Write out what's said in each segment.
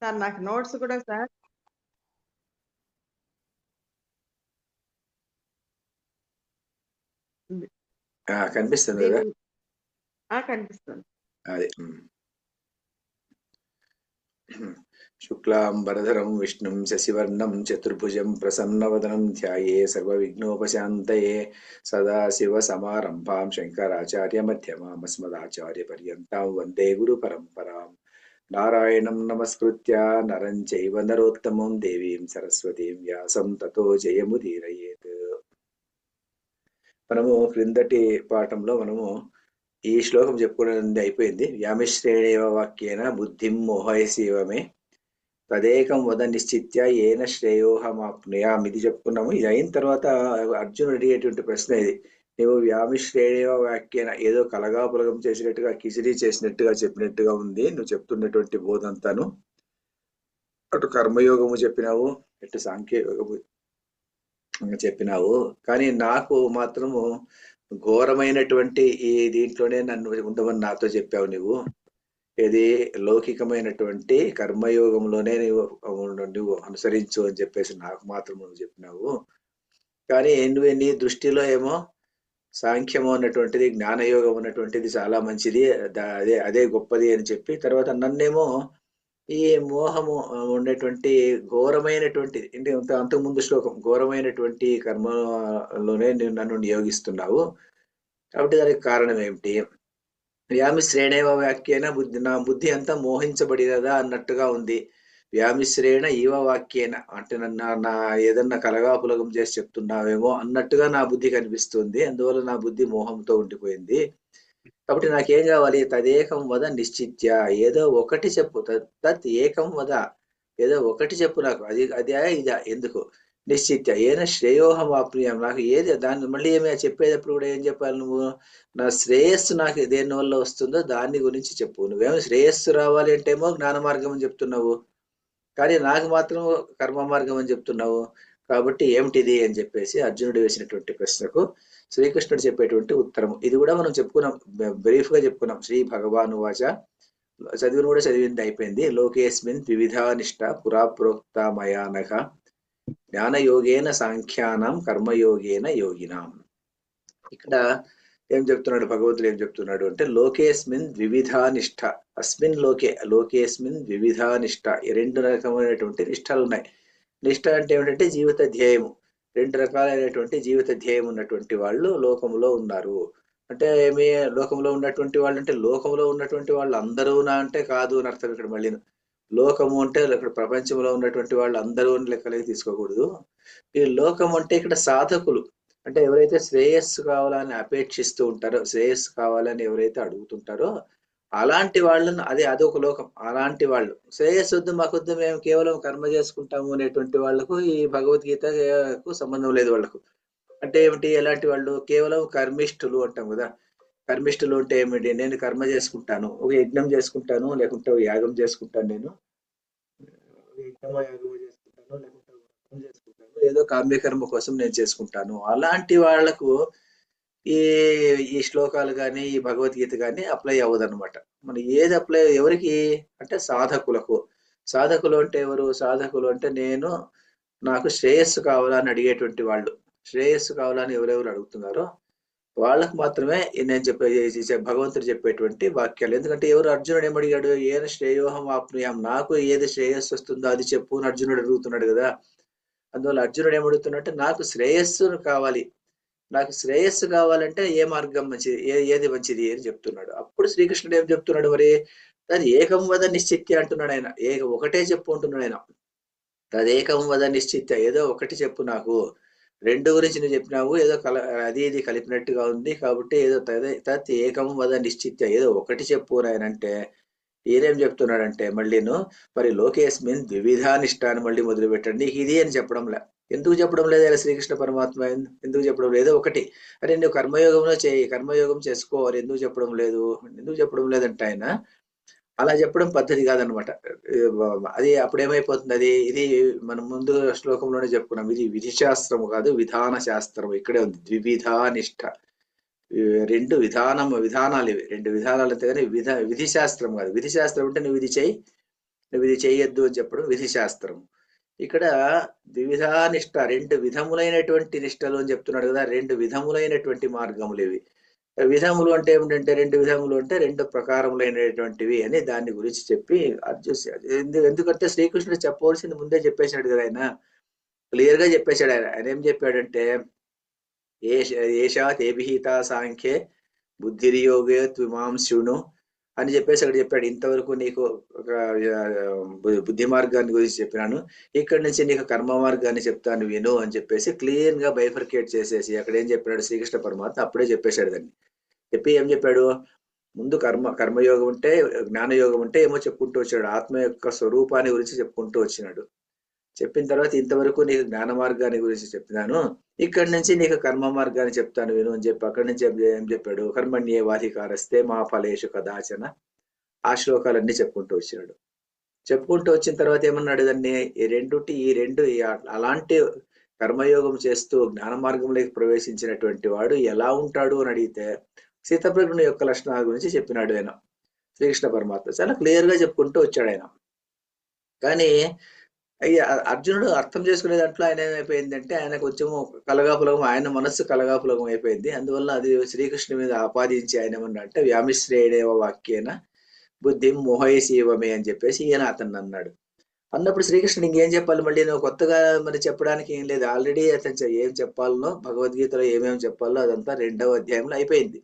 Sir నాకు notes కూడా sir కనిపిస్తుంది కదా? కనిపిస్తుంది. అదే శుక్లాంబరధరం విష్ణుం శశివర్ణం చతుర్భుజం ప్రసన్నవదనం ధ్యాయే సర్వవిఘ్నోపశాంతయే సదాశివ సమారంభాం శంకరాచార్య మధ్యమామస్మదాచార్య పర్యంతాం వందే గురు పరంపరాం. నారాయణం నమస్కృత్య నరం చైవ నరోత్తమం దేవీం సరస్వతీం వ్యాసం తతో జయముదీరయేత్. మనము క్రిందటి పాఠంలో ఈ శ్లోకం చెప్పుకునేది అయిపోయింది. వ్యామిశ్రేణేవ వాక్యేన బుద్ధిం మోహయసీవమే తదేకం వద నిశ్చిత్య ఏన శ్రేయోహమాప్నుయాం ఇది చెప్పుకున్నాము. ఇది అయిన తర్వాత అర్జునుడు అడిగేటువంటి ప్రశ్న ఇది. నువ్వు వ్యామిశ్రేణేవ వాక్యేన ఏదో కలగాపులగం చేసినట్టుగా కిచిడీ చేసినట్టుగా చెప్పినట్టుగా ఉంది నువ్వు చెప్తున్నటువంటి బోధంతాను. అటు కర్మయోగము చెప్పినావు, ఇటు సాంఖ్యయోగము చెప్పినావు, కానీ నాకు మాత్రము ఘోరమైనటువంటి ఈ దీంట్లోనే నన్ను ఉండమని నాతో చెప్పావు. నువ్వు ఏది లౌకికమైనటువంటి కర్మయోగంలోనే నువ్వు అనుసరించు అని చెప్పేసి నాకు మాత్రం నువ్వు చెప్పినావు. కానీ నీ దృష్టిలో ఏమో సాంఖ్యము అన్నటువంటిది, జ్ఞానయోగం అన్నటువంటిది చాలా మంచిది, అదే గొప్పది అని చెప్పి తర్వాత నన్నేమో ఈ మోహము ఉండేటువంటి ఘోరమైనటువంటిది అంటే అంతకుముందు శ్లోకం ఘోరమైనటువంటి కర్మలోనే నన్ను నియోగిస్తున్నావు. కాబట్టి దానికి కారణం ఏమిటి? వ్యామిశ్రేణేవ వాక్యేన నా బుద్ధి అంతా మోహించబడినదా అన్నట్టుగా ఉంది. వ్యామిశ్రేణ ఈవ వాక్యేన అంటే నా ఏదన్నా కలగాపులగం చేసి చెప్తున్నావేమో అన్నట్టుగా నా బుద్ధి కనిపిస్తుంది. అందువల్ల నా బుద్ధి మోహంతో ఉండిపోయింది. కాబట్టి నాకేం కావాలి? తదేకం వద నిశ్చిత్య, ఏదో ఒకటి చెప్పు. తత్ ఏకం వద, ఏదో ఒకటి చెప్పు నాకు. అదే ఇదా ఎందుకు? నిశ్చిత్య ఏన శ్రేయోహం ఆప్నుయం, నాకు ఏది దాన్ని మళ్ళీ ఏమైనా చెప్పేటప్పుడు కూడా ఏం చెప్పాలి? నువ్వు నా శ్రేయస్సు నాకు దేని వల్ల వస్తుందో దాన్ని గురించి చెప్పు. నువ్వేమో శ్రేయస్సు రావాలి అంటేమో జ్ఞాన మార్గం అని చెప్తున్నావు, కానీ నాకు మాత్రం కర్మ మార్గం అని చెప్తున్నావు. కాబట్టి ఏమిటిది అని చెప్పేసి అర్జునుడు వేసినటువంటి ప్రశ్నకు శ్రీకృష్ణుడు చెప్పేటువంటి ఉత్తరము. ఇది కూడా మనం చెప్పుకున్నాం, బ్రీఫ్ గా చెప్పుకున్నాం. శ్రీ భగవాను వాచ చదివిన కూడా చదివింది అయిపోయింది. లోకేస్మిన్ వివిధానిష్ట పురా ప్రోక్త మయానఘ జ్ఞానయోగేన సాంఖ్యానం కర్మయోగేన యోగినాం. ఇక్కడ ఏం చెప్తున్నాడు భగవంతుడు? ఏం చెప్తున్నాడు అంటే లోకేస్మిన్ వివిధానిష్ట, అస్మిన్ లోకేస్మిన్ వివిధానిష్ట, రెండు రకమైనటువంటి నిష్టలు ఉన్నాయి. నిష్ట అంటే ఏమిటంటే జీవిత ధ్యేయము. రెండు రకాలైనటువంటి జీవిత ధ్యేయం ఉన్నటువంటి వాళ్ళు లోకంలో ఉన్నారు. అంటే ఏమి లోకంలో ఉన్నటువంటి వాళ్ళు అంటే లోకంలో ఉన్నటువంటి వాళ్ళు అందరూనా అంటే కాదు అని అర్థం. ఇక్కడ మళ్ళీ లోకము అంటే ఇక్కడ ప్రపంచంలో ఉన్నటువంటి వాళ్ళు అందరూ లెక్కలకి తీసుకోకూడదు. ఈ లోకం అంటే ఇక్కడ సాధకులు, అంటే ఎవరైతే శ్రేయస్సు కావాలని అపేక్షిస్తూ ఉంటారో, శ్రేయస్సు కావాలని ఎవరైతే అడుగుతుంటారో అలాంటి వాళ్ళను అదొక లోకం. అలాంటి వాళ్ళు శ్రేయస్సు వద్దు మాకొద్దు మేము కేవలం కర్మ చేసుకుంటాము అనేటువంటి వాళ్ళకు ఈ భగవద్గీతకు సంబంధం లేదు. వాళ్ళకు అంటే ఏమిటి? ఎలాంటి వాళ్ళు? కేవలం కర్మిష్ఠులు అంటాం కదా. కర్మిష్ఠులు అంటే ఏమిటి? నేను కర్మ చేసుకుంటాను, ఒక యజ్ఞం చేసుకుంటాను, లేకుంటే ఒక యాగం చేసుకుంటాను, నేను యజ్ఞమో యాగమో చేసుకుంటాను, లేకుంటే చేసుకుంటాను, ఏదో కామ్యకర్మ కోసం నేను చేసుకుంటాను. అలాంటి వాళ్లకు ఈ శ్లోకాలు కానీ ఈ భగవద్గీత కానీ అప్లై అవ్వదన్నమాట. మన ఏది అప్లై ఎవరికి అంటే సాధకులకు. సాధకులు అంటే ఎవరు? సాధకులు అంటే నాకు శ్రేయస్సు కావాలని అడిగేటువంటి వాళ్ళు. శ్రేయస్సు కావాలని ఎవరెవరు అడుగుతున్నారో వాళ్ళకు మాత్రమే నేను భగవంతుడు చెప్పేటువంటి వాక్యాలు. ఎందుకంటే ఎవరు? అర్జునుడు ఏమడిగాడు? ఏన శ్రేయోహం ఆప్నుయాం, నాకు ఏది శ్రేయస్సు వస్తుందో అది చెప్పు అని అర్జునుడు అడుగుతున్నాడు కదా. అందువల్ల అర్జునుడు ఏమడుగుతున్నట్టే నాకు శ్రేయస్సు కావాలి, నాకు శ్రేయస్సు కావాలంటే ఏ మార్గం మంచిది, ఏది మంచిది అని చెప్తున్నాడు. అప్పుడు శ్రీకృష్ణుడు ఏం చెప్తున్నాడు? మరి అది ఏకం వద నిశ్చిత్య అంటున్నాడు ఆయన. ఒకటే చెప్పు అంటున్నాడు ఆయన. తదేకం వద నిశ్చిత్య, ఏదో ఒకటి చెప్పు నాకు. రెండు గురించి నువ్వు చెప్పినావు, ఏదో ఇది కలిపినట్టుగా ఉంది, కాబట్టి ఏదో తత్ ఏకం వద నిశ్చిత్య, ఏదో ఒకటి చెప్పు నాయనంటే ఈయనేం చెప్తున్నాడంటే మళ్ళీను మరి లోకేస్మిన్ ద్వివిధానిష్ట అని మళ్ళీ మొదలు పెట్టండి. నీకు ఇది అని చెప్పడంలే. ఎందుకు చెప్పడం లేదు అలా శ్రీకృష్ణ పరమాత్మ? ఎందుకు చెప్పడం లేదు? ఒకటి అరే నువ్వు కర్మయోగంలో కర్మయోగం చేసుకో అని ఎందుకు చెప్పడం లేదు? ఎందుకు చెప్పడం లేదంటే ఆయన అలా చెప్పడం పద్ధతి కాదనమాట. అది అప్పుడు ఏమైపోతుంది? ఇది మనం ముందు శ్లోకంలోనే చెప్పుకున్నాం, ఇది విధి శాస్త్రము కాదు, విధాన శాస్త్రము. ఇక్కడే ఉంది ద్వివిధానిష్ట. రెండు విధానాలు ఇవి, రెండు విధానాలు అంతే కానీ విధి శాస్త్రం కాదు. విధి శాస్త్రం అంటే నువ్వు ఇది చెయ్యి, నువ్వు ఇది చేయొద్దు అని చెప్పడం విధి శాస్త్రం. ఇక్కడ ద్విధా నిష్ట, రెండు విధములైనటువంటి నిష్టలు అని చెప్తున్నాడు కదా, రెండు విధములైనటువంటి మార్గములు ఇవి. విధములు అంటే ఏమిటంటే, రెండు విధములు అంటే రెండు ప్రకారములైనటువంటివి అని దాని గురించి చెప్పి ఎందుకంటే శ్రీకృష్ణుడు చెప్పవలసింది ముందే చెప్పేశాడు కదా, ఆయన క్లియర్ గా చెప్పేశాడు. ఆయన ఏం చెప్పాడంటే, ఏషా తే విహిత సాంఖ్యే బుద్ధిర్యోగే త్విమాం శృణు అని చెప్పేసి అక్కడ చెప్పాడు. ఇంతవరకు నీకు ఒక బుద్ధి మార్గాన్ని గురించి చెప్పినాను, ఇక్కడి నుంచి నీకు కర్మ మార్గాన్ని చెప్తాను విను అని చెప్పేసి క్లీన్ గా బైఫర్కేట్ చేసేసి అక్కడ ఏం చెప్పాడు శ్రీకృష్ణ పరమాత్మ, అప్పుడే చెప్పేశాడు. దాన్ని చెప్పి ఏం చెప్పాడు, ముందు కర్మయోగం ఉంటే జ్ఞానయోగం ఉంటే ఏమో చెప్పుకుంటూ వచ్చాడు, ఆత్మ యొక్క స్వరూపాన్ని గురించి చెప్పుకుంటూ వచ్చినాడు. చెప్పిన తర్వాత ఇంతవరకు నీకు జ్ఞాన మార్గాన్ని గురించి చెప్పినాను, ఇక్కడి నుంచి నీకు కర్మ మార్గాన్ని చెప్తాను విను అని చెప్పి అక్కడి నుంచి ఏం చెప్పాడు, కర్మణ్యేవాధికారస్తే మా ఫలేషు కదాచన, ఆ శ్లోకాలన్నీ చెప్పుకుంటూ వచ్చినాడు. చెప్పుకుంటూ వచ్చిన తర్వాత ఏమన్నాడు, దాన్ని ఈ రెండు అలాంటి కర్మయోగం చేస్తూ జ్ఞాన మార్గంలోకి ప్రవేశించినటువంటి వాడు ఎలా ఉంటాడు అని అడిగితే స్థితప్రజ్ఞుని యొక్క లక్షణాల గురించి చెప్పినాడు ఆయన శ్రీకృష్ణ పరమాత్మ. చాలా క్లియర్ గా చెప్పుకుంటూ వచ్చాడు ఆయన. కానీ అర్జునుడు అర్థం చేసుకునే దాంట్లో ఆయన ఏమైపోయిందంటే, ఆయన కొంచెం కలగాపులగం, ఆయన మనస్సు కలగాపులగం అయిపోయింది. అందువల్ల అది శ్రీకృష్ణుని మీద ఆపాదించి ఆయన ఏమన్నా అంటే, వ్యామిశ్రేణేవ వాక్యేన బుద్ధిం మోహయసీవమే అని చెప్పేసి ఈయన అతన్ని అన్నాడు. అన్నప్పుడు శ్రీకృష్ణుడు ఇంకేం చెప్పాలి, మళ్ళీ నువ్వు కొత్తగా మరి చెప్పడానికి ఏం లేదు, ఆల్రెడీ అతను ఏం చెప్పాలనో భగవద్గీతలో ఏమేమి చెప్పాలో అదంతా 2వ అధ్యాయంలో అయిపోయింది.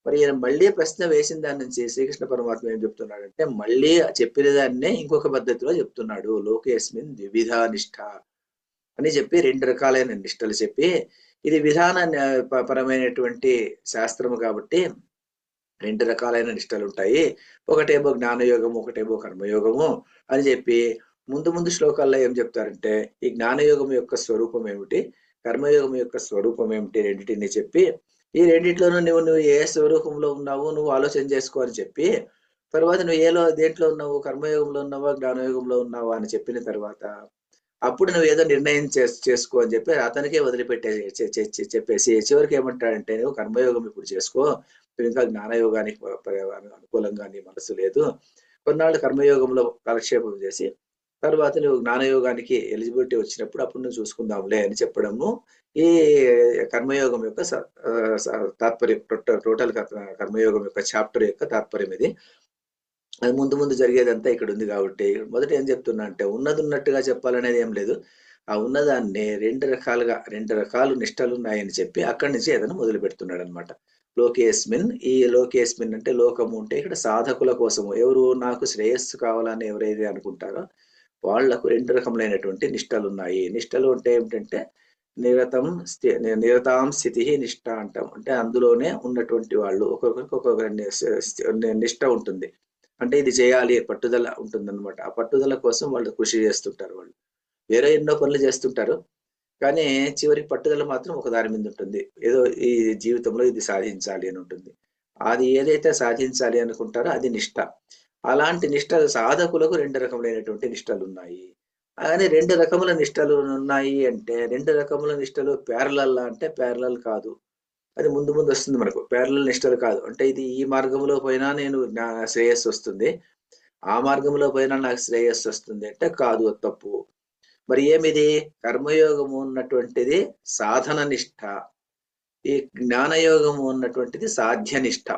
మరి ఈయన మళ్ళీ ప్రశ్న వేసిన దాని నుంచి శ్రీకృష్ణ పరమాత్మ ఏం చెప్తున్నాడంటే, మళ్ళీ చెప్పిన దాన్నే ఇంకొక పద్ధతిలో చెప్తున్నాడు. లోకేస్మిన్ ద్విధ నిష్ఠ అని చెప్పి 2 రకాలైన నిష్టలు చెప్పి, ఇది విధాన పరమైనటువంటి శాస్త్రము కాబట్టి 2 రకాలైన నిష్టలు ఉంటాయి, ఒకటేమో జ్ఞానయోగము, ఒకటేమో కర్మయోగము అని చెప్పి ముందు శ్లోకాల్లో ఏం చెప్తారంటే, ఈ జ్ఞానయోగం యొక్క స్వరూపం ఏమిటి, కర్మయోగం యొక్క స్వరూపం ఏమిటి రెండింటిని చెప్పి, ఈ రెండిట్లోనూ నువ్వు ఏ స్వరూపంలో ఉన్నావు నువ్వు ఆలోచన చేసుకో అని చెప్పి, తర్వాత నువ్వు దేంట్లో ఉన్నావు, కర్మయోగంలో ఉన్నావా జ్ఞానయోగంలో ఉన్నావా అని చెప్పిన తర్వాత అప్పుడు నువ్వు ఏదో నిర్ణయం చేసుకో అని చెప్పి అతనికే చెప్పేసి చివరికి ఏమంటాడంటే, నువ్వు కర్మయోగం ఇప్పుడు చేసుకో, ఇంకా జ్ఞానయోగానికి అనుకూలంగా నీ మనసు లేదు, కొన్నాళ్ళు కర్మయోగంలో కాలక్షేపం చేసి తర్వాత నువ్వు జ్ఞానయోగానికి ఎలిజిబిలిటీ వచ్చినప్పుడు అప్పుడు నువ్వు చూసుకుందాంలే అని చెప్పడము ఈ కర్మయోగం యొక్క తాత్పర్యం. టోటల్ కర్మయోగం యొక్క చాప్టర్ యొక్క తాత్పర్యం ఇది. అది ముందు జరిగేదంతా ఇక్కడ ఉంది కాబట్టి మొదట ఏం చెప్తున్నా అంటే, ఉన్నట్టుగా చెప్పాలనేది ఏం లేదు, ఆ ఉన్నదాన్ని 2 రకాలు నిష్టలు ఉన్నాయని చెప్పి అక్కడి నుంచి ఏదైనా మొదలు పెడుతున్నాడు అనమాట. లోకేస్మిన్, ఈ లోకేస్మిన్ అంటే లోకము అంటే ఇక్కడ సాధకుల కోసము, ఎవరు నాకు శ్రేయస్సు కావాలని ఎవరైతే అనుకుంటారో వాళ్లకు 2 రకములైనటువంటి నిష్టలు ఉన్నాయి. నిష్టలు అంటే ఏమిటంటే, నిరతాం స్థితి నిష్ట అంటాం. అంటే అందులోనే ఉన్నటువంటి వాళ్ళు ఒక్కొక్కరికి ఒక్కొక్క నిష్ట ఉంటుంది. అంటే ఇది చేయాలి పట్టుదల ఉంటుంది అనమాట. ఆ పట్టుదల కోసం వాళ్ళు కృషి చేస్తుంటారు. వాళ్ళు వేరే ఎన్నో పనులు చేస్తుంటారు, కానీ చివరికి పట్టుదల మాత్రం ఒక దాని మీద ఉంటుంది. ఏదో ఈ జీవితంలో ఇది సాధించాలి అని ఉంటుంది. అది ఏదైతే సాధించాలి అనుకుంటారో అది నిష్ట. అలాంటి నిష్ట సాధకులకు 2 రకములైనటువంటి నిష్టలు ఉన్నాయి. కానీ 2 రకముల నిష్టలు ఉన్నాయి అంటే, 2 రకముల నిష్టలు ప్యారలల్ అంటే ప్యారలల్ కాదు, అది ముందు వస్తుంది మనకు. ప్యారలల్ నిష్టలు కాదు అంటే, ఇది ఈ మార్గంలో పోయినా నేను శ్రేయస్సు వస్తుంది, ఆ మార్గంలో పోయినా నాకు శ్రేయస్సు వస్తుంది అంటే కాదు, తప్పు. మరి ఏమిది, కర్మయోగము ఉన్నటువంటిది సాధన నిష్ట, ఈ జ్ఞానయోగము ఉన్నటువంటిది సాధ్య నిష్ట.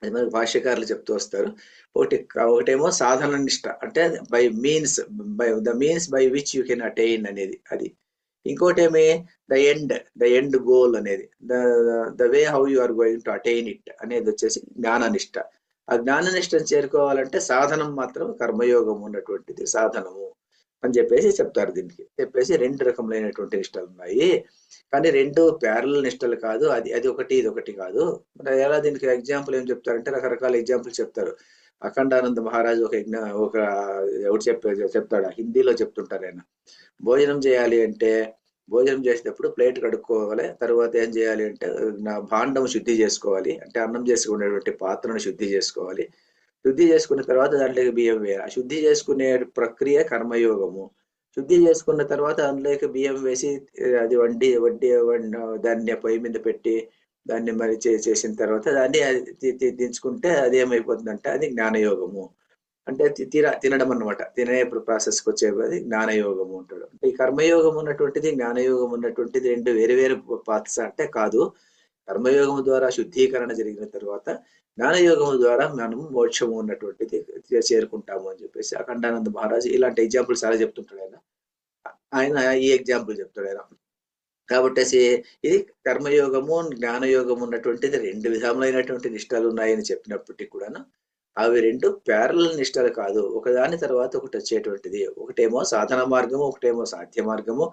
అది మనకు భాష్యకారులు చెప్తూ వస్తారు. ఒకటేమో సాధన నిష్ట అంటే by means by which you can attain అనేది అది. ఇంకోటేమి ద ఎండ్ గోల్ అనేది, the way how you are going to attain it అనేది వచ్చేసి జ్ఞాననిష్ట. ఆ జ్ఞాననిష్టను చేరుకోవాలంటే సాధనం మాత్రం కర్మయోగం ఉన్నటువంటిది సాధనము అని చెప్పేసి చెప్తారు. దీనికి చెప్పేసి 2 రకములైనటువంటి నిష్టలు ఉన్నాయి, కానీ 2 ప్యారలల్ నిష్టలు కాదు. అది ఒకటి ఇది ఒకటి కాదు. మరి ఎలా దీనికి ఎగ్జాంపుల్ ఏం చెప్తారంటే, రకరకాల ఎగ్జాంపుల్ చెప్తారు. అఖండానంద మహారాజు ఒకటి చెప్తాడు, హిందీలో చెప్తుంటారు. ఆయన భోజనం చేయాలి అంటే, భోజనం చేసేటప్పుడు ప్లేట్ కడుక్కోవాలి, తర్వాత ఏం చేయాలి అంటే నా భాండం శుద్ధి చేసుకోవాలి, అంటే అన్నం చేసుకునేటువంటి పాత్రను శుద్ధి చేసుకోవాలి. శుద్ధి చేసుకున్న తర్వాత దాంట్లోకి బియ్యం వేయాలి. ఆ శుద్ధి చేసుకునే ప్రక్రియ కర్మయోగము. శుద్ధి చేసుకున్న తర్వాత అందులోకి బియ్యం వేసి అది వండి దాన్ని పొయ్యి మీద పెట్టి దాన్ని మరి చేసిన తర్వాత దాన్ని దించుకుంటే అది ఏమైపోతుందంటే అది జ్ఞానయోగము. అంటే తినడం అన్నమాట. తినే ప్రాసెస్కి వచ్చేది జ్ఞానయోగము అంటాడు. అంటే ఈ కర్మయోగం ఉన్నటువంటిది జ్ఞానయోగం ఉన్నటువంటిది రెండు వేరు వేరు పాత్స్ అంటే కాదు. కర్మయోగం ద్వారా శుద్ధీకరణ జరిగిన తర్వాత జ్ఞానయోగం ద్వారా మనం మోక్షము ఉన్నటువంటిది చేరుకుంటాము అని చెప్పేసి అఖండానంద మహారాజు ఇలాంటి ఎగ్జాంపుల్స్ చాలా చెప్తుంటాడు ఆయన. ఆయన ఈ ఎగ్జాంపుల్ చెప్తాడు ఆయన. కాబట్టి ఇది కర్మయోగము జ్ఞానయోగం ఉన్నటువంటిది రెండు విధములైనటువంటి నిష్ఠలు ఉన్నాయని చెప్పినప్పటికీ కూడాను అవి రెండు ప్యారలల్ నిష్ఠలు కాదు. ఒకదాని తర్వాత ఒకటి వచ్చేటువంటిది. ఒకటేమో సాధన మార్గము, ఒకటేమో సాధ్య మార్గము,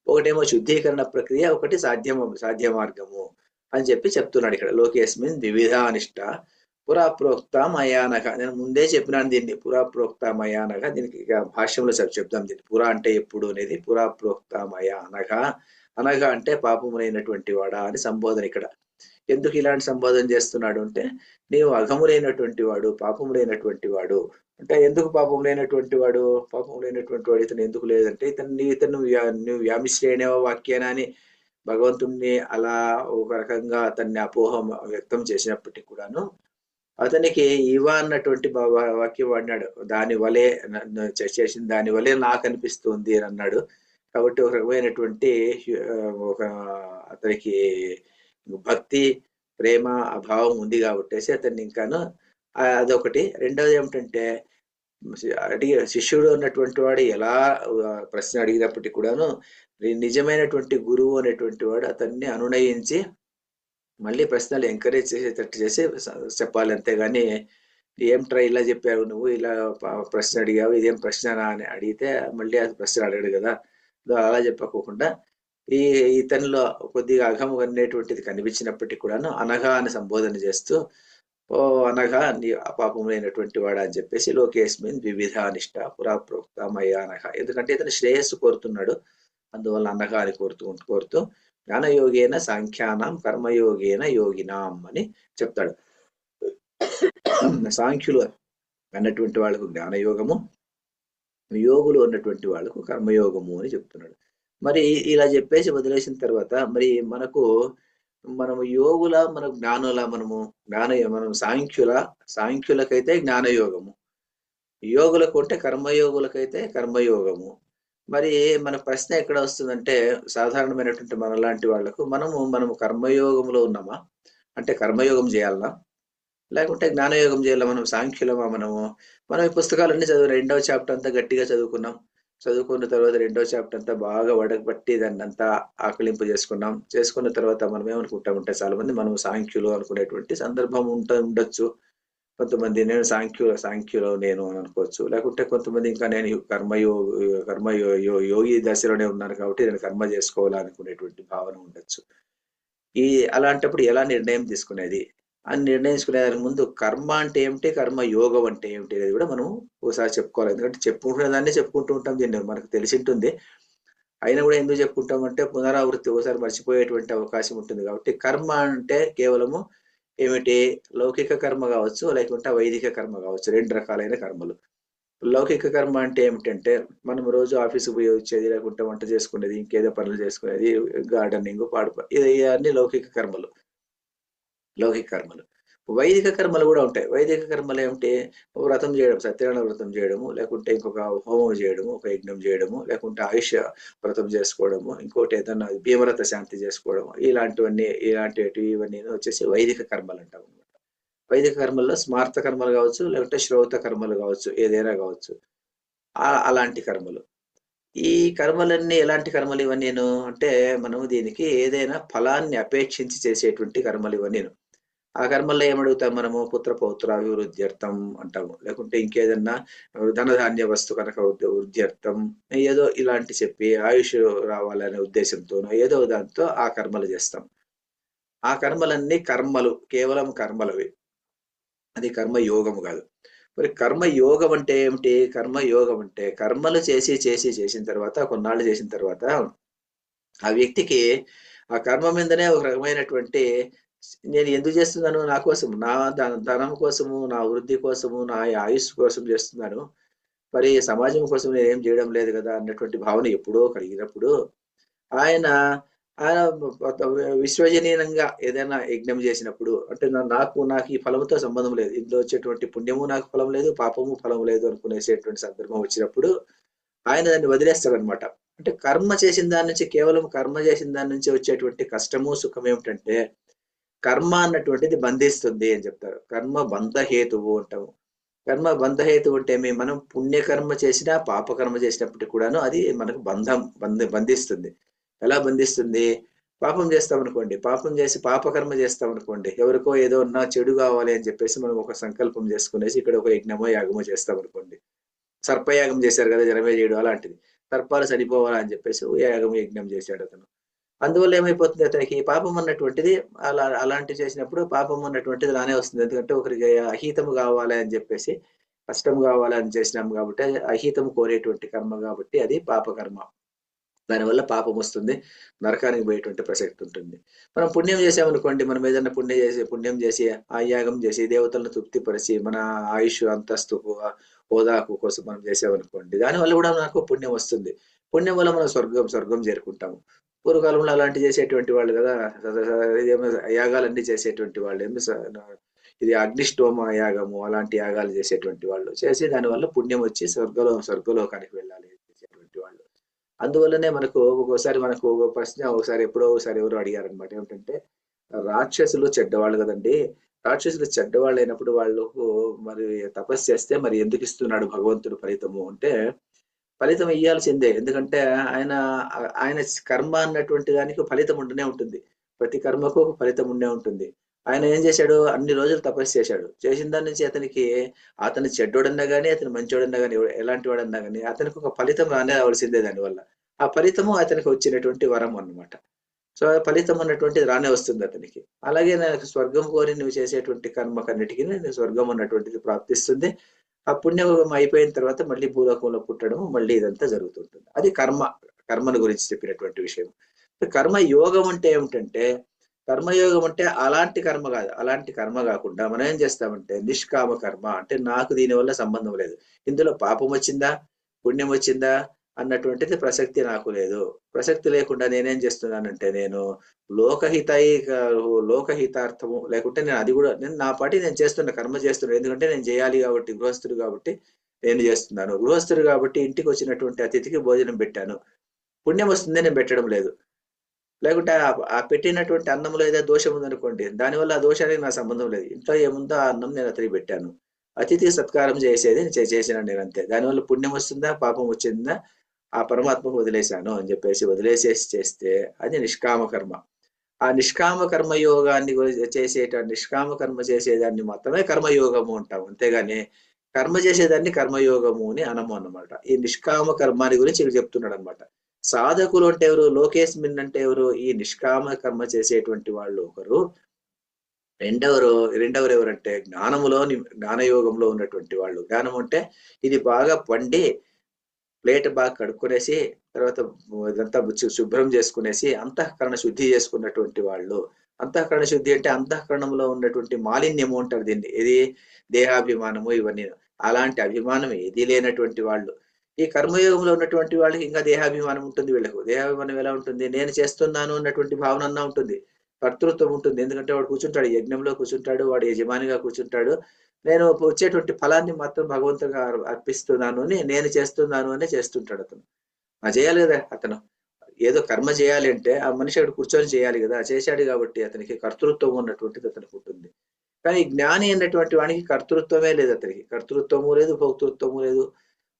ఒకటేమో శుద్ధీకరణ ప్రక్రియ, ఒకటి సాధ్య మార్గము అని చెప్తున్నాడు ఇక్కడ. లోకేస్మిన్ వివిధా నిష్ఠ పురా ప్రోక్త మయానక. నేను ముందే చెప్పినాను దీన్ని, పురా ప్రోక్త మయానక. దీనికి ఇక భాష్యంలో చెప్దాం దీన్ని. పురా అంటే ఎప్పుడు అనేది, పురా ప్రోక్త మయానక. అనగా అంటే పాపములైనటువంటి వాడా అని సంబోధన ఇక్కడ. ఎందుకు ఇలాంటి సంబోధన చేస్తున్నాడు అంటే, నీవు అఘములైనటువంటి వాడు, పాపములైనటువంటి వాడు. అంటే ఎందుకు పాపం లేనటువంటి వాడు? పాపం లేనటువంటి వాడు ఇతను ఎందుకు లేదంటే, ఇతను నువ్వు వ్యామిశ్రేణవ వాక్యేనా అని భగవంతుణ్ణి అలా ఒక రకంగా అతన్ని అపోహం వ్యక్తం చేసినప్పటికీ కూడాను అతనికి ఇవా అన్నటువంటి వాక్యం వాడినాడు. దాని వలే చేసిన దాని వలే నాకు అనిపిస్తుంది అని అన్నాడు. కాబట్టి ఒక రకమైనటువంటి ఒక అతనికి భక్తి ప్రేమ అభావం ఉంది కాబట్టేసి అతన్ని ఇంకాను అదొకటి. రెండవది ఏమిటంటే శిష్యుడు అన్నటువంటి వాడు ఎలా ప్రశ్న అడిగినప్పటికీ కూడాను నిజమైనటువంటి గురువు అనేటువంటి వాడు అతన్ని అనునయించి మళ్ళీ ప్రశ్నలు ఎంకరేజ్ చేసేటట్టు చేసి చెప్పాలి. అంతేగాని ఏమిట్రా ఇలా చెప్పావు నువ్వు, ఇలా ప్రశ్న అడిగావు, ఇదేం ప్రశ్న అని అడిగితే మళ్ళీ అది ప్రశ్న అడగడు కదా. అలా చెప్పకోకుండా ఇతనిలో కొద్దిగా అఘము అనేటువంటిది కనిపించినప్పటికీ కూడాను అనగా అని సంబోధన చేస్తూ ఓ అనగా నీ అపాపములైనటువంటి వాడు అని చెప్పేసి లోకేస్మిన్ వివిధ నిష్ఠ పురా ప్రోక్త మయ అనఘ. ఎందుకంటే ఇతను శ్రేయస్సు కోరుతున్నాడు, అందువల్ల అనగా అని కోరుతూ జ్ఞానయోగేన సాంఖ్యానం కర్మయోగేన యోగినాం అని చెప్తాడు. సాంఖ్యులు అన్నటువంటి వాళ్ళకు జ్ఞానయోగము, యోగులు ఉన్నటువంటి వాళ్ళకు కర్మయోగము అని చెప్తున్నాడు. మరి ఇలా చెప్పేసి వదిలేసిన తర్వాత మరి మనము యోగుల, మనకు జ్ఞానుల, మనం సాంఖ్యులకైతే జ్ఞానయోగము, యోగులకు అంటే కర్మయోగులకైతే కర్మయోగము. మరి మన ప్రశ్న ఎక్కడ వస్తుందంటే, సాధారణమైనటువంటి మనలాంటి వాళ్లకు మనము కర్మయోగంలో ఉన్నామా అంటే కర్మయోగం చేయాలనా, లేకుంటే జ్ఞానయోగం చేయాలా? మనం సాంఖ్యులమా? మనం ఈ పుస్తకాలన్నీ రెండవ చాప్టర్ అంతా గట్టిగా చదువుకున్న తర్వాత రెండో చాప్టర్ అంతా బాగా వడగబట్టి దాన్ని అంతా ఆకలింపు చేసుకున్న తర్వాత మనం ఏమనుకుంటామంటే చాలా మంది మనం సాంఖ్యులు అనుకునేటువంటి సందర్భం ఉండొచ్చు. కొంతమంది నేను సాంఖ్యులు నేను అని అనుకోవచ్చు. లేకుంటే కొంతమంది ఇంకా నేను యోగి దశలోనే ఉన్నాను కాబట్టి నేను కర్మ చేసుకోవాలనుకునేటువంటి భావన ఉండొచ్చు. అలాంటప్పుడు ఎలా నిర్ణయం తీసుకునేది అని నిర్ణయించుకునేదానికి ముందు కర్మ అంటే ఏమిటి, కర్మ యోగం అంటే ఏమిటి అనేది కూడా మనం ఒకసారి చెప్పుకోవాలి. ఎందుకంటే చెప్పుకుంటున్నదాన్ని చెప్పుకుంటూ ఉంటాం, దీన్ని మనకు తెలిసి ఉంటుంది. అయినా కూడా ఎందుకు చెప్పుకుంటామంటే పునరావృత్తి ఒకసారి మర్చిపోయేటువంటి అవకాశం ఉంటుంది. కాబట్టి కర్మ అంటే కేవలము ఏమిటి, లౌకిక కర్మ కావచ్చు, లేకుంటే వైదిక కర్మ కావచ్చు. రెండు రకాలైన కర్మలు. లౌకిక కర్మ అంటే ఏమిటంటే మనం రోజు ఆఫీసు పోయి వచ్చేది, లేకుంటే వంట చేసుకునేది, ఇంకేదో పనులు చేసుకునేది, గార్డెనింగ్, ఇవన్నీ లౌకిక కర్మలు. వైదిక కర్మలు కూడా ఉంటాయి. వైదిక కర్మలు ఏమిటి, వ్రతం చేయడం, సత్యనారాయణ వ్రతం చేయడము, లేకుంటే ఇంకొక హోమం చేయడము, ఒక యజ్ఞం చేయడము, లేకుంటే ఆయుష వ్రతం చేసుకోవడము, ఇంకోటి ఏదన్నా భీమరత శాంతి చేసుకోవడము, ఇవన్నీ వచ్చేసి వైదిక కర్మలు అంటాం అనమాట. వైదిక కర్మల్లో స్మార్త కర్మలు కావచ్చు, లేకుంటే శ్రౌత కర్మలు కావచ్చు, ఏదైనా కావచ్చు. అలాంటి కర్మలు. ఈ కర్మలన్నీ ఎలాంటి కర్మలు ఇవన్నీ అంటే మనము దీనికి ఏదైనా ఫలాన్ని అపేక్షించి చేసేటువంటి కర్మలు ఇవన్నీ. ఆ కర్మల్లో ఏమడుగుతాం మనము, పుత్ర పౌత్ర అభివృద్ధ్యర్థం అంటాము, లేకుంటే ఇంకేదన్నా ధనధాన్య వస్తు కనుక వృద్ధ్యర్థం, ఏదో ఇలాంటి చెప్పి ఆయుష్ రావాలనే ఉద్దేశంతోనో ఏదో దాంతో ఆ కర్మలు చేస్తాం. ఆ కర్మలన్నీ కేవలం కర్మలవి, అది కర్మయోగము కాదు. మరి కర్మయోగం అంటే ఏమిటి? కర్మయోగం అంటే కర్మలు చేసిన తర్వాత, కొన్నాళ్ళు చేసిన తర్వాత ఆ వ్యక్తికి ఆ కర్మ మీదనే ఒక రకమైనటువంటి, నేను ఎందుకు చేస్తున్నాను, నా కోసం, నా ధనం కోసము, నా వృద్ధి కోసము, నా ఆయుష్ కోసం చేస్తున్నాను, మరి సమాజం కోసం నేను ఏం చేయడం లేదు కదా అన్నటువంటి భావన ఎప్పుడో కలిగినప్పుడు ఆయన ఆయన విశ్వజనీయంగా ఏదైనా యజ్ఞం చేసినప్పుడు అంటే నాకు ఈ ఫలముతో సంబంధం లేదు. ఇందులో వచ్చేటువంటి పుణ్యము నాకు ఫలం లేదు, పాపము ఫలం లేదు అనుకునేసేటువంటి సందర్భం వచ్చినప్పుడు ఆయన దాన్ని వదిలేస్తాడనమాట. అంటే కర్మ చేసిన దాని నుంచి కేవలం కర్మ చేసిన దాని నుంచి వచ్చేటువంటి కష్టము, సుఖం ఏమిటంటే కర్మ అన్నటువంటిది బంధిస్తుంది అని చెప్తారు. కర్మ బంధహేతువు అంటాము. కర్మ బంధహేతువు అంటే మనం పుణ్యకర్మ చేసినా, పాపకర్మ చేసినప్పటికి కూడాను అది మనకు బంధిస్తుంది. ఎలా బంధిస్తుంది? పాపం చేస్తామనుకోండి. పాపం చేసి పాపకర్మ చేస్తామనుకోండి. ఎవరికో ఏదో ఉన్నా చెడు కావాలి అని చెప్పేసి మనం ఒక సంకల్పం చేసుకునేసి ఇక్కడ ఒక యజ్ఞమో, యాగమో చేస్తామనుకోండి. సర్పయాగం చేశారు కదా జనమేజయుడు అలాంటిది. సర్పాలు చనిపోవాలా అని చెప్పేసి యాగం, యజ్ఞం చేశాడు అతను. అందువల్ల ఏమైపోతుంది అతనికి పాపం అన్నటువంటిది అలాంటివి చేసినప్పుడు పాపం అన్నటువంటిది రానే వస్తుంది. ఎందుకంటే ఒకరికి అహితము కావాలి అని చెప్పేసి, కష్టం కావాలని చేసినాం కాబట్టి అహితము కోరేటువంటి కర్మ కాబట్టి అది పాపకర్మ. దానివల్ల పాపం వస్తుంది. నరకానికి పోయేటువంటి ప్రసక్తి ఉంటుంది. మనం పుణ్యం చేసామనుకోండి, మనం ఏదైనా పుణ్యం చేసి, ఆ యాగం చేసి, దేవతలను తృప్తిపరిచి, మన ఆయుష్, అంతస్తుకు, హోదాకు కోసం మనం చేసామనుకోండి, దానివల్ల కూడా మనకు పుణ్యం వస్తుంది. పుణ్యం వల్ల మనం స్వర్గం చేరుకుంటాము. పూర్వకాలంలో అలాంటి చేసేటువంటి వాళ్ళు కదా, ఇదేమో యాగాలన్నీ చేసేటువంటి వాళ్ళు. ఇది అగ్నిష్టోమ యాగము అలాంటి యాగాలు చేసేటువంటి వాళ్ళు చేసి దానివల్ల పుణ్యం వచ్చి స్వర్గలోకానికి వెళ్ళాలి చేసేటువంటి వాళ్ళు. అందువల్లనే మనకు ఒక ప్రశ్న ఎప్పుడో ఒకసారి ఎవరు అడిగారనమాట. ఏమిటంటే రాక్షసులు చెడ్డవాళ్ళు కదండి. రాక్షసులు చెడ్డవాళ్ళు అయినప్పుడు వాళ్ళకు మరి తపస్సు చేస్తే మరి ఎందుకు ఇస్తున్నాడు భగవంతుడు ఫలితము అంటే, ఫలితం ఇయ్యాల్సిందే. ఎందుకంటే ఆయన ఆయన కర్మ అన్నటువంటి దానికి ఫలితం ఉండనే ఉంటుంది. ప్రతి కర్మకు ఒక ఫలితం ఉండే ఉంటుంది. ఆయన ఏం చేశాడు? అన్ని రోజులు తపస్సు చేశాడు. చేసిన దాని నుంచి అతను చెడ్డోడన్నా గానీ, అతను మంచోడన్నా గానీ, ఎలాంటి వాడన్నా గానీ, అతనికి ఒక ఫలితం రావాల్సిందే దానివల్ల. ఆ ఫలితము అతనికి వచ్చినటువంటి వరం అన్నమాట. సో, ఫలితం అన్నటువంటిది రానే వస్తుంది అతనికి. అలాగే నాకు స్వర్గం కోరి నువ్వు చేసేటువంటి కర్మకన్నిటికి స్వర్గం అన్నటువంటిది ప్రాప్తిస్తుంది. ఆ పుణ్యం అయిపోయిన తర్వాత మళ్ళీ భూలోకంలో పుట్టడం, మళ్ళీ ఇదంతా జరుగుతుంటుంది. అది కర్మను గురించి చెప్పినటువంటి విషయం. కర్మ యోగం అంటే ఏమిటంటే, కర్మయోగం అంటే అలాంటి కర్మ కాదు. అలాంటి కర్మ కాకుండా మనం ఏం చేస్తామంటే నిష్కామ కర్మ. అంటే నాకు దీనివల్ల సంబంధం లేదు. ఇందులో పాపం వచ్చిందా, పుణ్యం వచ్చిందా అన్నటువంటిది ప్రసక్తి నాకు లేదు. ప్రసక్తి లేకుండా నేనేం చేస్తున్నానంటే నేను లోకహితార్థము లేకుంటే నేను నా పాటి నేను చేస్తున్న కర్మ చేస్తున్నాను. ఎందుకంటే నేను చేయాలి కాబట్టి, గృహస్థుడు కాబట్టి నేను చేస్తున్నాను. గృహస్థుడు కాబట్టి ఇంటికి వచ్చినటువంటి అతిథికి భోజనం పెట్టాను. పుణ్యం వస్తుంది నేను పెట్టడం లేదు. లేకుంటే ఆ పెట్టినటువంటి అన్నంలో ఏదో దోషం ఉందనుకోండి, దానివల్ల ఆ దోషానికి నా సంబంధం లేదు. ఇంట్లో ఏముందో ఆ అన్నం నేను అతనికి పెట్టాను. అతిథికి సత్కారం చేసేది చేసినాను నేను అంతే. దానివల్ల పుణ్యం వస్తుందా, పాపం వచ్చిందా, ఆ పరమాత్మకు వదిలేశాను అని చెప్పేసి వదిలేసేసి చేస్తే అది నిష్కామ కర్మ. ఆ నిష్కామ కర్మ యోగాన్ని నిష్కామ కర్మ చేసేదాన్ని మాత్రమే కర్మయోగము అంటాం. అంతేగాని కర్మ చేసేదాన్ని కర్మయోగము అని అనము అన్నమాట. ఈ నిష్కామ కర్మాని గురించి ఇక్కడ చెప్తున్నాడు అనమాట. సాధకులు అంటే ఎవరు? లోకేస్మిన్ అంటే ఎవరు? ఈ నిష్కామ కర్మ చేసేటువంటి వాళ్ళు ఒకరు. రెండవరు ఎవరంటే జ్ఞానయోగంలో ఉన్నటువంటి వాళ్ళు. జ్ఞానం అంటే ఇది బాగా పండి ప్లేట్ బాగా కడుక్కునేసి తర్వాత ఇదంతా శుభ్రం చేసుకునేసి అంతఃకరణ శుద్ధి చేసుకున్నటువంటి వాళ్ళు. అంతఃకరణ శుద్ధి అంటే అంతఃకరణంలో ఉన్నటువంటి మాలిన్యము అంటారు దీన్ని. ఇది దేహాభిమానము ఇవన్నీ. అలాంటి అభిమానం ఏది లేనటువంటి వాళ్ళు. ఈ కర్మయోగంలో ఉన్నటువంటి వాళ్ళకి ఇంకా దేహాభిమానం ఉంటుంది వీళ్ళకు. దేహాభిమానం ఎలా ఉంటుంది? నేను చేస్తున్నాను అన్నటువంటి భావన అన్నా ఉంటుంది. కర్తృత్వం ఉంటుంది. ఎందుకంటే వాడు కూర్చుంటాడు, యజ్ఞంలో కూర్చుంటాడు, వాడు యజమానిగా కూర్చుంటాడు. నేను వచ్చేటువంటి ఫలాన్ని మాత్రం భగవంతుడిగా అర్పిస్తున్నాను అని, నేను చేస్తున్నాను అనే చేస్తుంటాడు అతను. చేయాలి కదా అతను. ఏదో కర్మ చేయాలి అంటే ఆ మనిషి అక్కడ కూర్చొని చేయాలి కదా. చేశాడు కాబట్టి అతనికి కర్తృత్వం ఉన్నటువంటిది అతనికి ఉంటుంది. కానీ జ్ఞాని అన్నటువంటి వానికి కర్తృత్వమే లేదు. అతనికి కర్తృత్వము లేదు, భోక్తృత్వము లేదు.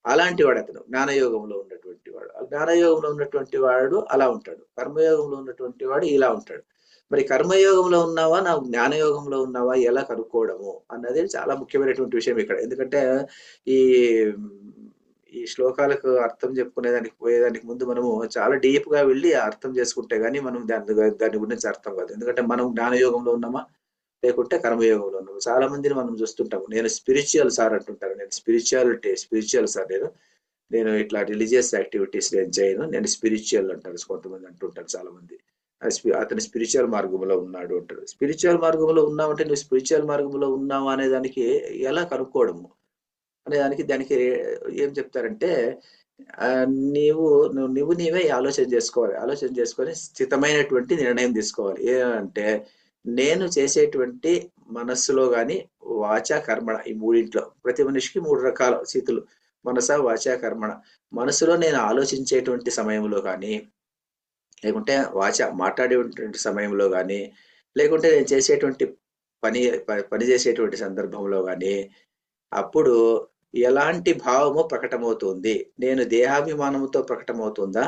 అలాంటి వాడు అతను జ్ఞానయోగంలో ఉన్నటువంటి వాడు. జ్ఞానయోగంలో ఉన్నటువంటి వాడు అలా ఉంటాడు. కర్మయోగంలో ఉన్నటువంటి వాడు ఇలా ఉంటాడు. మరి కర్మయోగంలో ఉన్నావా, నా జ్ఞానయోగంలో ఉన్నావా ఎలా కనుక్కోవడము అన్నది చాలా ముఖ్యమైనటువంటి విషయం ఇక్కడ. ఎందుకంటే ఈ ఈ శ్లోకాలకు అర్థం చెప్పుకునేదానికి పోయేదానికి ముందు మనము చాలా డీప్ గా వెళ్ళి అర్థం చేసుకుంటే గానీ మనం దాని గురించి అర్థం కాదు. ఎందుకంటే మనం జ్ఞానయోగంలో ఉన్నామా లేకుంటే కర్మయోగంలో ఉన్నాము. చాలా మందిని మనం చూస్తుంటాము. నేను స్పిరిచువల్ సార్ అంటుంటారు. నేను స్పిరిచువల్ సార్ నేను ఇట్లా రిలీజియస్ యాక్టివిటీస్ నేను చేయను, నేను స్పిరిచువల్ అంటారు కొంతమంది అంటుంటారు చాలా మంది. అతను స్పిరిచువల్ మార్గంలో ఉన్నాడు అంటారు. స్పిరిచువల్ మార్గంలో ఉన్నావంటే నువ్వు స్పిరిచువల్ మార్గంలో ఉన్నావా అనే దానికి ఎలా కనుక్కోవడము? అనే దానికి ఏం చెప్తారంటే నువ్వు నీవే ఆలోచన చేసుకోవాలి. ఆలోచన చేసుకొని స్థితమైనటువంటి నిర్ణయం తీసుకోవాలి. ఏమంటే నేను చేసేటువంటి మనస్సులో గాని వాచ కర్మణ ఈ మూడింట్లో ప్రతి మనిషికి 3 రకాల స్థితులు. మనస, వాచ, కర్మణ. మనసులో నేను ఆలోచించేటువంటి సమయంలో కానీ, లేకుంటే మాట్లాడేటువంటి సమయంలో కానీ, లేకుంటే నేను చేసేటువంటి పని చేసేటువంటి సందర్భంలో కానీ, అప్పుడు ఎలాంటి భావము ప్రకటమవుతుంది? నేను దేహాభిమానముతో ప్రకటమవుతుందా?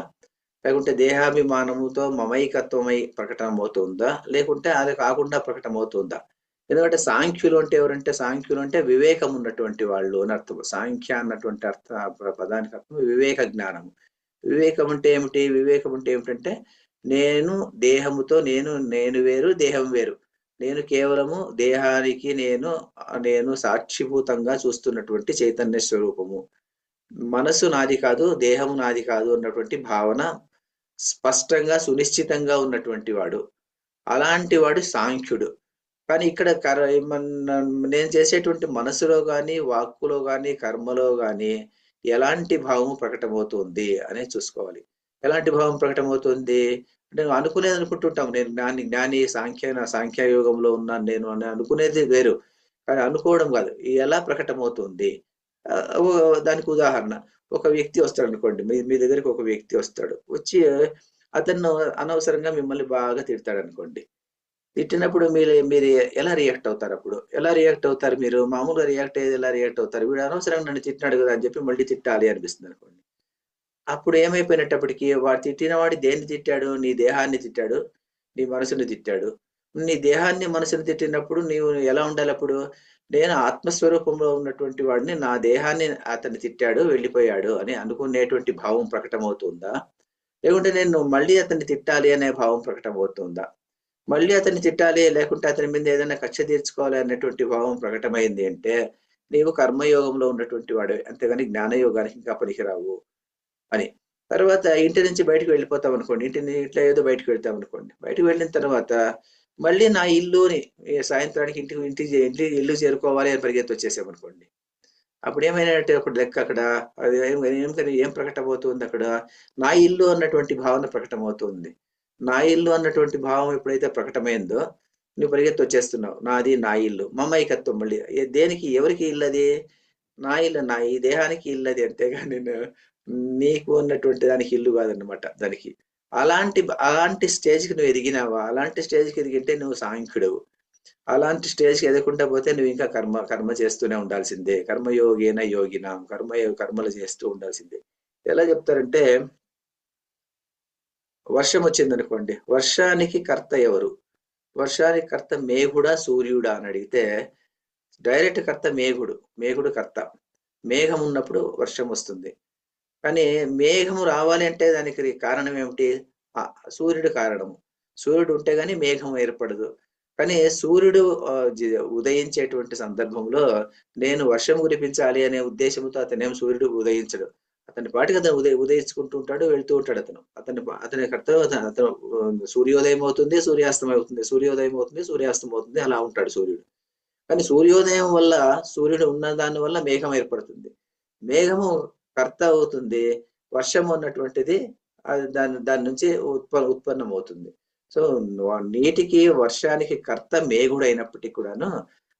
లేకుంటే దేహాభిమానముతో మమైకత్వమై ప్రకటమవుతుందా? లేకుంటే అది కాకుండా ప్రకటమవుతుందా? ఎందుకంటే సాంఖ్యులు అంటే ఎవరంటే, సాంఖ్యులు అంటే వివేకం ఉన్నటువంటి వాళ్ళు అని అర్థం. సాంఖ్య అన్నటువంటి పదానికి అర్థం వివేక జ్ఞానము. వివేకం అంటే ఏమిటి? వివేకం అంటే ఏమిటంటే నేను దేహముతో నేను వేరు, దేహం వేరు. నేను కేవలము దేహానికి నేను సాక్షిభూతంగా చూస్తున్నటువంటి చైతన్య స్వరూపము. మనసు నాది కాదు, దేహము నాది కాదు అన్నటువంటి భావన స్పష్టంగా సునిశ్చితంగా ఉన్నటువంటి వాడు. అలాంటి వాడు సాంఖ్యుడు. కానీ ఇక్కడ నేను చేసేటువంటి మనసులో గాని, వాక్కులో గాని, కర్మలో గాని ఎలాంటి భావము ప్రకటమవుతుంది అనేది చూసుకోవాలి. ఎలాంటి భావం ప్రకటమవుతుంది? అంటే అనుకునేది అనుకుంటుంటాం. నేను జ్ఞాని సాంఖ్య యోగంలో ఉన్నాను నేను అని అనుకునేది వేరు. కానీ అనుకోవడం కాదు. ఎలా ప్రకటమవుతుంది? దానికి ఉదాహరణ ఒక వ్యక్తి వస్తాడనుకోండి. మీ దగ్గరికి ఒక వ్యక్తి వస్తాడు. వచ్చి అతను అనవసరంగా మిమ్మల్ని బాగా తిడతాడనుకోండి. తిట్టినప్పుడు మీరు ఎలా రియాక్ట్ అవుతారు అప్పుడు? ఎలా రియాక్ట్ అవుతారు మీరు? మామూలుగా రియాక్ట్ అయ్యేది ఎలా రియాక్ట్ అవుతారు? వీడు అనవసరంగా నన్ను తిట్టినాడు కదా అని చెప్పి మళ్ళీ తిట్టాలి అనిపిస్తుంది అనుకోండి. అప్పుడు ఏమైపోయినప్పటికీ వాడు తిట్టిన వాడు దేన్ని తిట్టాడు? నీ దేహాన్ని తిట్టాడు. నీ మనసుని తిట్టాడు. నీ దేహాన్ని, మనసుని తిట్టినప్పుడు నీవు ఎలా ఉండాలి అప్పుడు? నేను ఆత్మస్వరూపంలో ఉన్నటువంటి వాడిని, నా దేహాన్ని అతను తిట్టాడు, వెళ్ళిపోయాడు అని అనుకునేటువంటి భావం ప్రకటమవుతుందా? లేకుంటే నేను మళ్ళీ అతన్ని తిట్టాలి అనే భావం ప్రకటమవుతుందా? మళ్ళీ అతన్ని తిట్టాలి, లేకుంటే అతని మీద ఏదైనా కక్ష తీర్చుకోవాలి అనేటువంటి భావం ప్రకటమైంది అంటే నీవు కర్మయోగంలో ఉన్నటువంటి వాడివి. అంతేగాని జ్ఞానయోగానికి ఇంకా పనికిరావు అని. తర్వాత ఇంటి నుంచి బయటకు వెళ్ళిపోతాం అనుకోండి. ఇట్లా ఏదో బయటకు వెళ్తాం అనుకోండి. బయటకు వెళ్ళిన తర్వాత మళ్ళీ నా ఇల్లుని సాయంత్రానికి ఇల్లు చేరుకోవాలి అని పరిగెత్తి వచ్చేసామనుకోండి. అప్పుడు ఏమైనట్టు అప్పుడు లెక్క అక్కడ అది ఏం ప్రకటమవుతుంది అక్కడ? నా ఇల్లు అన్నటువంటి భావన ప్రకటమవుతుంది. నా ఇల్లు అన్నటువంటి భావం ఎప్పుడైతే ప్రకటమైందో నువ్వు పరిగెత్తి వచ్చేస్తున్నావు. నాది నా ఇల్లు. మమైకత్వం మళ్ళీ దేనికి, ఎవరికి ఇల్లు అది? నా ఇల్లు, నా ఈ దేహానికి ఇల్లు అది. అంతేగాని నీకు ఉన్నటువంటి దానికి ఇల్లు కాదన్నమాట దానికి. అలాంటి స్టేజ్కి నువ్వు ఎదిగినావా? అలాంటి స్టేజ్కి ఎదిగింటే నువ్వు సాంఖ్యుడవు. అలాంటి స్టేజ్కి ఎదగకుండా పోతే నువ్వు ఇంకా కర్మ చేస్తూనే ఉండాల్సిందే. కర్మయోగేన యోగినాం, కర్మలు చేస్తూ ఉండాల్సిందే. ఎలా చెప్తారంటే వర్షం వచ్చిందనుకోండి. వర్షానికి కర్త ఎవరు? వర్షానికి కర్త మేఘుడా, సూర్యుడా అని అడిగితే డైరెక్ట్ కర్త మేఘుడు కర్త. మేఘం ఉన్నప్పుడు వర్షం వస్తుంది. కానీ మేఘము రావాలి అంటే దానికి కారణం ఏమిటి? సూర్యుడు కారణము. సూర్యుడు ఉంటే గాని మేఘం ఏర్పడదు. కానీ సూర్యుడు ఉదయించేటువంటి సందర్భంలో నేను వర్షం కురిపించాలి అనే ఉద్దేశంతో అతనేం సూర్యుడు ఉదయించడు. అతని పాటికి అతను ఉదయించుకుంటూ ఉంటాడు, వెళ్తూ ఉంటాడు. అతని కర్తవ్యం అతను సూర్యోదయం అవుతుంది, సూర్యాస్తమయం అవుతుంది, సూర్యోదయం అవుతుంది, సూర్యాస్తమం అవుతుంది, అలా ఉంటాడు సూర్యుడు. కానీ సూర్యోదయం వల్ల, సూర్యుడు ఉన్న దాని వల్ల మేఘం ఏర్పడుతుంది. మేఘము కర్త అవుతుంది. వర్షం అన్నటువంటిది దాని నుంచి ఉత్పన్నం అవుతుంది. సో నీటికి, వర్షానికి కర్త మేఘుడు అయినప్పటికీ కూడాను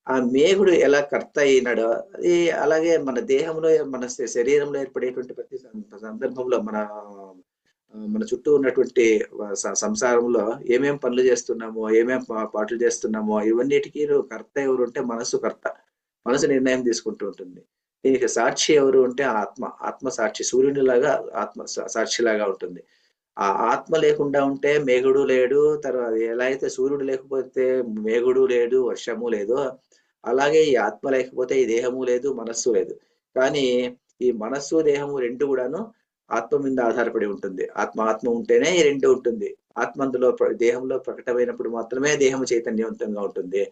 ఆ మేఘుడు ఎలా కర్త అయినాడో అది అలాగే మన దేహంలో, మన శరీరంలో ఏర్పడేటువంటి ప్రతి సందర్భంలో మన చుట్టూ ఉన్నటువంటి సంసారంలో ఏమేం పనులు చేస్తున్నామో, ఏమేం పాటలు చేస్తున్నామో ఇవన్నిటికీ కర్త ఎవరు అంటే మనసు కర్త. మనసు నిర్ణయం తీసుకుంటూ ఉంటుంది. దీనికి సాక్షి ఎవరు అంటే ఆత్మ సాక్షి. సూర్యునిలాగా ఆత్మ సాక్షిలాగా ఉంటుంది. ఆ ఆత్మ లేకుండా ఉంటే మేఘుడు లేడు. తర్వాత ఎలా అయితే సూర్యుడు లేకపోతే మేఘుడు లేడు, వర్షము లేదు, అలాగే ఈ ఆత్మ లేకపోతే ఈ దేహము లేదు, మనస్సు లేదు. కానీ ఈ మనస్సు, దేహము రెండు కూడాను ఆత్మ మీద ఆధారపడి ఉంటుంది. ఆత్మ ఉంటేనే ఈ రెండు ఉంటుంది. ఆత్మ అందులో దేహంలో ప్రకటమైనప్పుడు మాత్రమే దేహము చైతన్యవంతంగా ఉంటుంది.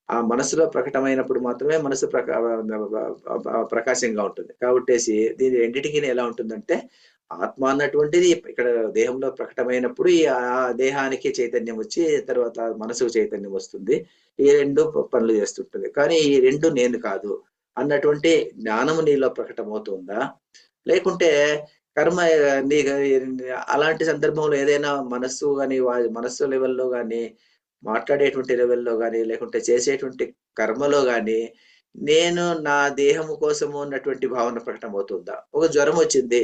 ఆ మనసులో ప్రకటమైనప్పుడు మాత్రమే మనసు ప్రకాశంగా ఉంటుంది. కాబట్టేసి దీని రెండిటికి ఎలా ఉంటుందంటే ఆత్మ అన్నటువంటిది ఇక్కడ దేహంలో ప్రకటమైనప్పుడు ఆ దేహానికి చైతన్యం వచ్చి తర్వాత మనసుకు చైతన్యం వస్తుంది. ఈ రెండు పనులు చేస్తుంటుంది. కానీ ఈ రెండు నేను కాదు. అన్నటువంటి జ్ఞానము నీలో ప్రకటమవుతుందా? లేకుంటే కర్మ నీకు అలాంటి సందర్భంలో ఏదైనా మనస్సు కానీ మనస్సు లెవెల్లో కానీ మాట్లాడేటువంటి లెవెల్లో కానీ లేకుంటే చేసేటువంటి కర్మలో కానీ నేను నా దేహము కోసము అన్నటువంటి భావన ప్రకటమవుతుందా? ఒక జ్వరం వచ్చింది,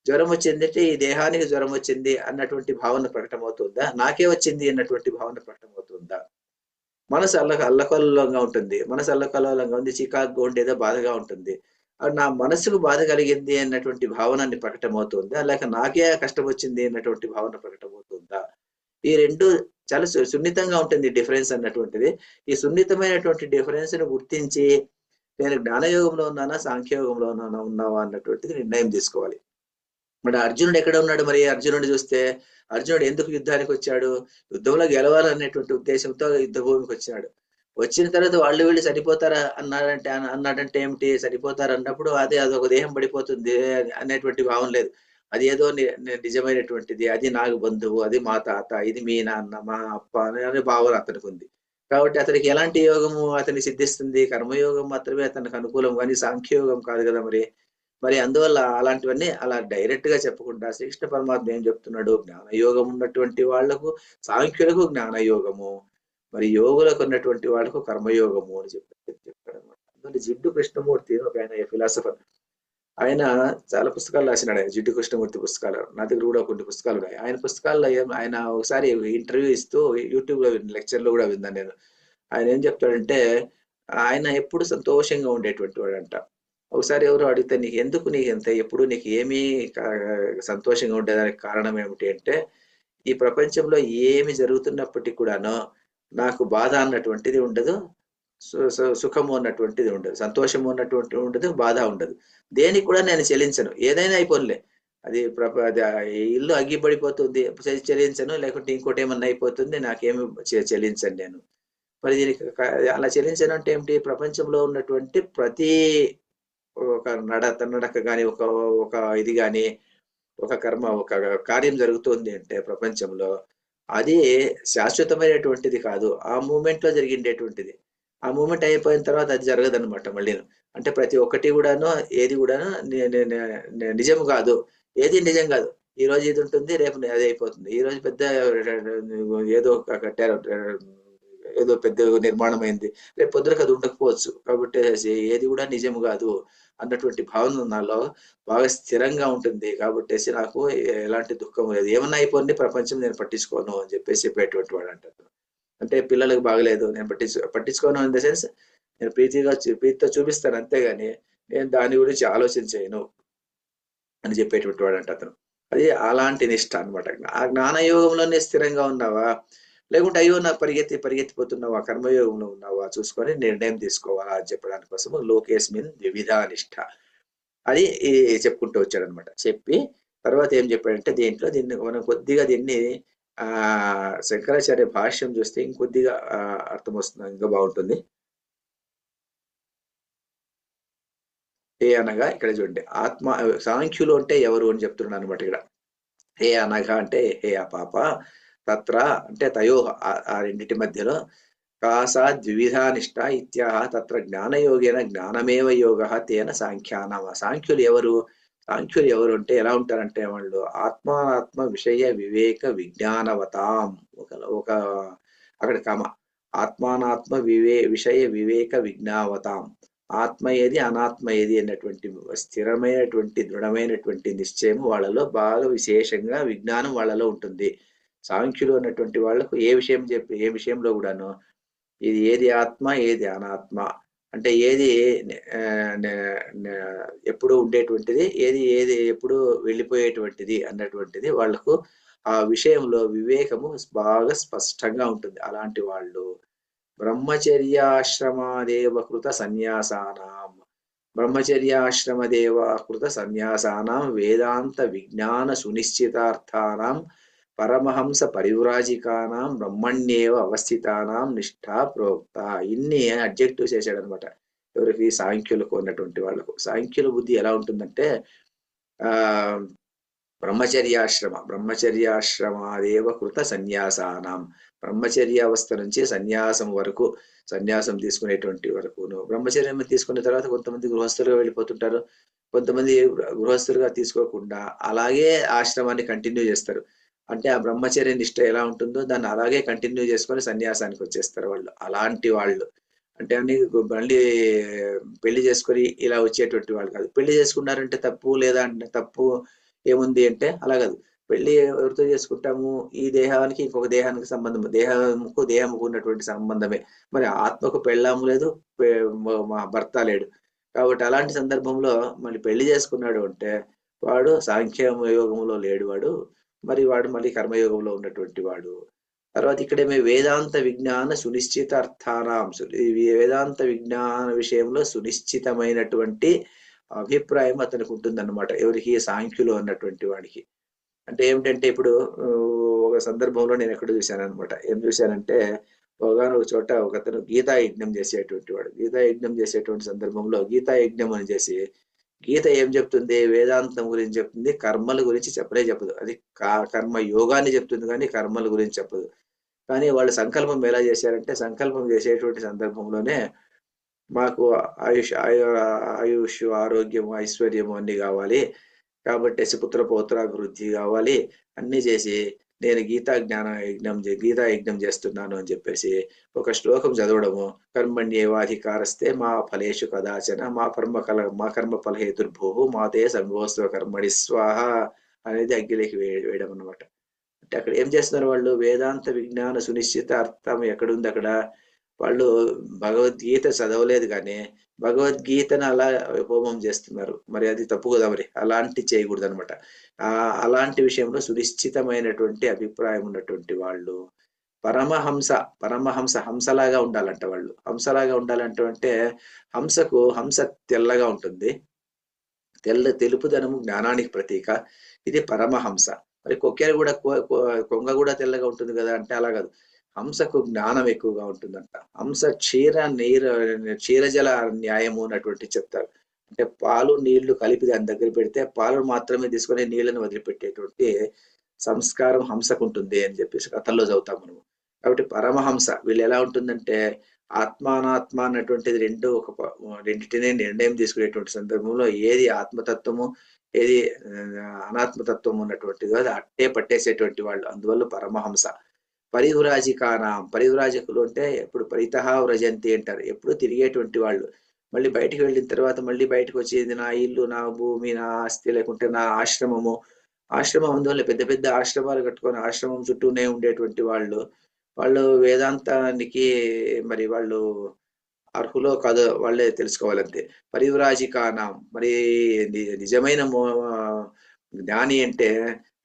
జ్వరం వచ్చిందంటే ఈ దేహానికి జ్వరం వచ్చింది అన్నటువంటి భావన ప్రకటమవుతుందా? నాకే వచ్చింది అన్నటువంటి భావన ప్రకటమవుతుందా? మనసు అల్లకల్లోలంగా ఉంటుంది. మనసు అల్లకల్లోలంగా ఉంది, చికాకుగా ఉండి ఏదో బాధగా ఉంటుంది. నా మనసుకు బాధ కలిగింది అన్నటువంటి భావనాన్ని ప్రకటమవుతుందా? లేక నాకే కష్టం వచ్చింది అన్నటువంటి భావన ప్రకటమవుతుందా? ఈ 2 చాలా సున్నితంగా ఉంటుంది డిఫరెన్స్ అన్నటువంటిది. ఈ సున్నితమైనటువంటి డిఫరెన్స్‌ని గుర్తించి నేను జ్ఞానయోగంలో ఉన్నానా? సాంఖ్యయోగంలో ఉన్నావా? అన్నటువంటిది నిర్ణయం తీసుకోవాలి. మరి అర్జునుడు ఎక్కడ ఉన్నాడు మరి? అర్జునుడిని చూస్తే అర్జునుడు ఎందుకు యుద్ధానికొచ్చాడు? యుద్ధంలో గెలవాలనేటువంటి ఉద్దేశంతో యుద్ధ భూమికొచ్చాడు. వచ్చిన తర్వాత వాళ్ళు వీళ్ళు సరిపోతారా అన్నాడంటే ఏమిటి? సరిపోతారన్నప్పుడు అదొక దేహం పడిపోతుంది అనేటువంటి భావం లేదు. అది ఏదో నిజమైనటువంటిది. అది నాకు బంధువు, అది మా తాత, ఇది మీ నాన్న, మా అప్ప అనే భావన అతనికుంది. కాబట్టి అతనికి ఎలాంటి యోగము అతనికి సిద్ధిస్తుంది? కర్మయోగం మాత్రమే అతనికి అనుకూలం గాని సాంఖ్యయోగం కాదు కదా మరి. మరి అందువల్ల అలాంటివన్నీ అలా డైరెక్ట్‌గా చెప్పకుండా శ్రీకృష్ణ పరమాత్మ ఏం చెప్తున్నాడు? జ్ఞానయోగం ఉన్నటువంటి వాళ్లకు సాంఖ్యులకు జ్ఞానయోగము, మరి యోగులకు ఉన్నటువంటి వాళ్ళకు కర్మయోగము అని చెప్పాడన్నమాట. అందులో జిడ్డు కృష్ణమూర్తి అని ఒకాయన ఫిలాసఫర్. ఆయన చాలా పుస్తకాలు రాసినాడు. ఆయన జిడ్డు కృష్ణమూర్తి పుస్తకాలు. నా దగ్గర కూడా కొన్ని పుస్తకాలు ఉన్నాయి. ఆయన పుస్తకాల్లో ఆయన ఒకసారి ఇంటర్వ్యూ ఇస్తూ యూట్యూబ్‌లో లెక్చర్‌లో కూడా విన్నాను నేను. ఆయన ఏం చెప్తాడంటే ఆయన ఎప్పుడు సంతోషంగా ఉండేటువంటి వాడంట. ఒకసారి ఎవరో అడిగితే ఎప్పుడు నీకు ఏమీ సంతోషంగా ఉండేదానికి కారణం ఏమిటి అంటే, ఈ ప్రపంచంలో ఏమి జరుగుతున్నప్పటికి కూడాను నాకు బాధ అన్నటువంటిది ఉండదు. సుఖము అన్నటువంటిది ఉండదు. సంతోషము అన్నటువంటి ఉండదు. బాధ ఉండదు. దేనికి కూడా నేను చెలించను. ఏదైనా అయిపోనులే. అది ఇల్లు అగ్గిపడిపోతుంది. చెలించను. లేకుంటే ఇంకోటి ఏమన్నా అయిపోతుంది. నాకేమి చెలించను నేను. మరి దీనికి అలా చెలించను అంటే ఏమిటి? ప్రపంచంలో ఉన్నటువంటి ప్రతి ఒక నడక గాని, ఒక ఇది గాని, ఒక కర్మ, ఒక కార్యం జరుగుతుంది అంటే ప్రపంచంలో, అది శాశ్వతమైనటువంటిది కాదు. ఆ మూమెంట్‌లో జరిగిండేటువంటిది. ఆ మూమెంట్ అయిపోయిన తర్వాత అది జరగదనమాట మళ్ళీను. అంటే ప్రతి ఒక్కటి గూడాను, ఏది గూడాను ని ని ని నిజం గాదు. ఏది నిజం గాదు. ఈరోజు ఇది ఉంటుంది. రేపు అది అయిపోతుంది. ఈరోజు పెద్ద ఏదో కట్టారు. ఏదో పెద్ద నిర్మాణం అయింది. రేపు పొద్దునకి అది ఉండకపోవచ్చు. కాబట్టి ఏది గూడా నిజం గాదు అన్నటువంటి భావన నాలో బాగా స్థిరంగా ఉంటుంది. కాబట్టేసి నాకు ఎలాంటి దుఃఖం లేదు. ఏమన్నా అయిపోయింది ప్రపంచం నేను పట్టించుకోను అని చెప్పేటువంటి వాడంట. అంటే పిల్లలకు బాగలేదు నేను పట్టించుకోను ఇన్ ద సెన్స్ నేను ప్రీతితో చూపిస్తాను అంతేగాని నేను దాని గురించి ఆలోచన చేయను అని చెప్పేటువంటి వాడంట అతను. అది అలాంటి నిష్ఠ అన్నమాట. ఆ జ్ఞానయోగంలోనే స్థిరంగా ఉన్నావా? లేకుంటే అయ్యో నాకు పరిగెత్తిపోతున్నావా? కర్మయోగంలో ఉన్నావా? చూసుకొని నిర్ణయం తీసుకోవాలా అని చెప్పడానికి కోసము లోకేస్మిన్ ద్విధా నిష్ఠ అది చెప్పుకుంటూ వచ్చాడనమాట. చెప్పి తర్వాత ఏం చెప్పాడంటే దీన్ని మనం కొద్దిగా దీన్ని శంకరాచార్య భాష్యం చూస్తే ఇంకొద్దిగా అర్థం వస్తుంది, ఇంకా బాగుంటుంది. ఏ అనగా ఇక్కడ చూడండి, సాంఖ్యులు అంటే ఎవరు అని చెప్తున్నాడు అనమాట ఇక్కడ. హే అనగా అంటే హే పాప, తత్ర అంటే తయో ఆ రెండింటి మధ్యలో కాసా ద్విధా నిష్ఠ ఇత్యాహ తత్ర జ్ఞానయోగేన జ్ఞానమేవ యోగ తేన సాంఖ్యానామ. సాంఖ్యులు ఎవరు అంటే ఎలా ఉంటారంటే వాళ్ళు ఆత్మానాత్మ విషయ వివేక విజ్ఞానవతాం. ఒక అక్కడ ఆత్మానాత్మ విషయ వివేక విజ్ఞావతాం. ఆత్మ ఏది అనాత్మ ఏది అన్నటువంటి స్థిరమైనటువంటి దృఢమైనటువంటి నిశ్చయం వాళ్ళలో బాగా విశేషంగా విజ్ఞానం వాళ్ళలో ఉంటుంది. సాంఖ్యులు అన్నటువంటి వాళ్ళకు ఏ విషయంలో కూడాను ఇది ఏది ఆత్మ ఏది అనాత్మ అంటే ఏది ఎప్పుడు ఉండేటువంటిది ఏది ఎప్పుడు వెళ్ళిపోయేటువంటిది అన్నటువంటిది వాళ్లకు ఆ విషయంలో వివేకము బాగా స్పష్టంగా ఉంటుంది. అలాంటి వాళ్ళు బ్రహ్మచర్యాశ్రమదేవకృత సన్యాసానాం వేదాంత విజ్ఞాన సునిశ్చితార్థానాం పరమహంస పరివ్రాజికానాం బ్రహ్మణ్యేవ అవస్థితానాం నిష్ఠా ప్రోక్త. ఇన్ని అడ్జెక్టివ్స్ వేసాడనమాట. ఎవరికి? సాంఖ్యులకు ఉన్నటువంటి వాళ్ళకు. సాంఖ్యుల బుద్ధి ఎలా ఉంటుందంటే బ్రహ్మచర్యాశ్రమదేవ కృత సన్యాసానాం బ్రహ్మచర్యావస్థ నుంచి సన్యాసం వరకు, సన్యాసం తీసుకునేటువంటి వరకును. బ్రహ్మచర్యం తీసుకున్న తర్వాత కొంతమంది గృహస్థులుగా వెళ్ళిపోతుంటారు. కొంతమంది గృహస్థులుగా తీసుకోకుండా అలాగే ఆశ్రమాన్ని కంటిన్యూ చేస్తారు. అంటే ఆ బ్రహ్మచర్య నిష్ట ఎలా ఉంటుందో దాన్ని అలాగే కంటిన్యూ చేసుకొని సన్యాసానికి వచ్చేస్తారు వాళ్ళు. అలాంటి వాళ్ళు అంటే అన్ని మళ్ళీ పెళ్లి చేసుకొని ఇలా వచ్చేటువంటి వాళ్ళు కాదు. పెళ్లి చేసుకున్నారంటే తప్పు లేదా అంటే తప్పు ఏముంది అంటే అలా కాదు. పెళ్లి ఎవరితో చేసుకుంటాము? ఈ దేహానికి ఇంకొక దేహానికి సంబంధం, దేహముకు ఉన్నటువంటి సంబంధమే. మరి ఆత్మకు పెళ్ళాము లేదు, మా భర్త లేడు. కాబట్టి అలాంటి సందర్భంలో మళ్ళీ పెళ్లి చేసుకున్నాడు అంటే వాడు సాంఖ్య యోగంలో లేడు వాడు. మరి వాడు మళ్ళీ కర్మయోగంలో ఉన్నటువంటి వాడు. తర్వాత ఇక్కడేమో వేదాంత విజ్ఞాన సునిశ్చిత అర్థానాం, ఈ వేదాంత విజ్ఞాన విషయంలో సునిశ్చితమైనటువంటి అభిప్రాయం అతనికి ఉంటుందన్నమాట. ఎవరికి? సాంఖ్యులు అన్నటువంటి వాడికి. అంటే ఏమిటంటే ఇప్పుడు ఒక సందర్భంలో నేను ఎక్కడ చూశాను అనమాట. ఏం చూశానంటే ఒకనొక చోట ఒకతను గీతా యజ్ఞం చేసేటువంటి వాడు. గీతా యజ్ఞం చేసేటువంటి సందర్భంలో గీతా యజ్ఞం అని చేసి గీత ఏం చెప్తుంది? వేదాంతం గురించి చెప్తుంది, కర్మల గురించి చెప్పనే చెప్పదు. అది కర్మ యోగాన్ని చెప్తుంది కానీ కర్మల గురించి చెప్పదు. కానీ వాళ్ళు సంకల్పం ఎలా చేశారంటే సంకల్పం చేసేటువంటి సందర్భంలోనే మాకు ఆయుష్, ఆరోగ్యము, ఐశ్వర్యము అన్ని కావాలి, కాబట్టి సుపుత్ర పౌత్రాభివృద్ధి కావాలి, అన్ని చేసి నేను గీతా యజ్ఞం చేస్తున్నాను అని చెప్పేసి ఒక శ్లోకం చదవడము. కర్మణ్యేవాధికారస్తే మా ఫలేషు కదాచన మా కర్మ ఫలహేతుర్భూ మాతే సంగోస్వ కర్మణి స్వాహ అనేది అగ్గిలేకి వేయడం అనమాట. అంటే అక్కడ ఏం చేస్తున్నారు వాళ్ళు? వేదాంత విజ్ఞాన సునిశ్చిత అర్థం ఎక్కడుంది అక్కడ? వాళ్ళు భగవద్గీత చదవలేదు కానీ భగవద్గీతను అలా హోమం చేస్తున్నారు. మరి అది తప్పు కదా. మరి అలాంటి చేయకూడదు అనమాట. అలాంటి విషయంలో సునిశ్చితమైనటువంటి అభిప్రాయం ఉన్నటువంటి వాళ్ళు పరమహంస. హంసలాగా ఉండాలంట వాళ్ళు. హంసలాగా ఉండాలంటే అంటే హంస తెల్లగా ఉంటుంది. తెలుపుదనము జ్ఞానానికి ప్రతీక. ఇది పరమహంస. మరి కొక్కెర కూడా కొంగ కూడా తెల్లగా ఉంటుంది కదా అంటే అలా కాదు. హంసకు జ్ఞానం ఎక్కువగా ఉంటుందంట. హంస క్షీరజల న్యాయము అన్నటువంటి చెప్తారు. అంటే పాలు నీళ్లు కలిపి దాని దగ్గర పెడితే పాలు మాత్రమే తీసుకొని నీళ్లను వదిలిపెట్టేటువంటి సంస్కారం హంసకు ఉంటుంది అని చెప్పేసి కథల్లో చదువుతాం మనము. కాబట్టి పరమహంస వీళ్ళు ఎలా ఉంటుందంటే ఆత్మానాత్మ అన్నటువంటిది రెండింటినే నిర్ణయం తీసుకునేటువంటి సందర్భంలో ఏది ఆత్మతత్వము, ఏది అనాత్మతత్వం ఉన్నటువంటిది అది అట్టే పట్టేసేటువంటి వాళ్ళు. అందువల్ల పరమహంస. పరివ్రాజకులు అంటే ఎప్పుడు పరితః వ్రజంతి అంటారు. ఎప్పుడు తిరిగేటువంటి వాళ్ళు. మళ్ళీ బయటికి వెళ్ళిన తర్వాత మళ్ళీ బయటకు వచ్చేది నా ఇల్లు, నా భూమి, నా ఆస్తి, లేకుంటే నా ఆశ్రమము. ఆశ్రమం అందువల్ల పెద్ద పెద్ద ఆశ్రమాలు కట్టుకొని ఆశ్రమం చుట్టూనే ఉండేటువంటి వాళ్ళు. వాళ్ళు వేదాంతానికి మరి వాళ్ళు అర్హులో కాదో వాళ్ళే తెలుసుకోవాలంతే. పరివ్రాజికానాం, మరి నిజమైన జ్ఞాని అంటే